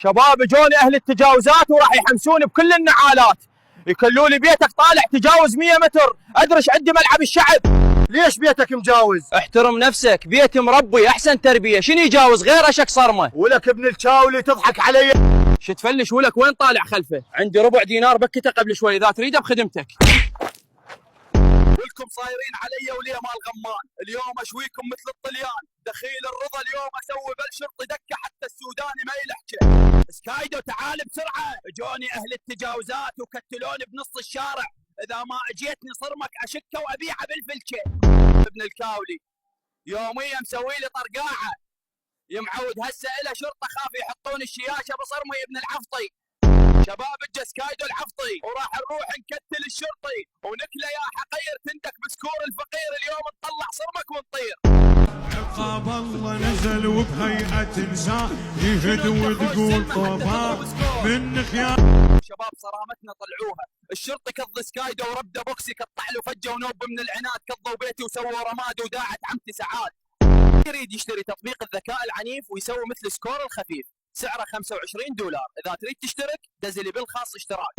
شباب جوني اهل التجاوزات وراح يحمسوني بكل النعالات، يكلوا لي بيتك طالع تجاوز 100 متر، ادرش عندي ملعب الشعب. ليش بيتك مجاوز؟ احترم نفسك، بيتي مربي احسن تربيه، شنو يجاوز غير اشك صرمه؟ ولك ابن الشاولي تضحك علي؟ تفلش ولك وين طالع خلفه؟ عندي ربع دينار بكته قبل شوي، اذا تريده بخدمتك. ولكم صايرين علي ولي مال غمان، اليوم اشويكم مثل الطليان، دخيل الرضا اليوم اسوي بالشرطي دكه حتى السوداني ما يلحجه. سكايدو تعال بسرعه، جوني اهل التجاوزات وكتلوني بنص الشارع، اذا ما اجيتني صرمك اشكه وابيعه بالفلكه. ابن الكاولي يوميا مسوي لي طرقاعه، يمعود هسه إلى شرطه خاف يحطون الشياشه بصرمي ابن العفطي. شباب الجسكايدو العفطي وراح نروح نكتل الشرطي ونكله يا حقير تندك بسكور الفقير، اليوم نطلع صرمك ونطير. عقاب الله نزل وبهيئة انسان يهد وتقول طوفان من خيار. شباب صرامتنا طلعوها، الشرطي كض سكايدو وربده بوكسي قطع له فجه ونوب من العناد، كضوا بيتي وسووا رماد وداعت عمتي سعاد. يريد يشتري تطبيق الذكاء العنيف ويسوي مثل سكور الخفيف، سعره $25، اذا تريد تشترك دزلي بالخاص اشتراك.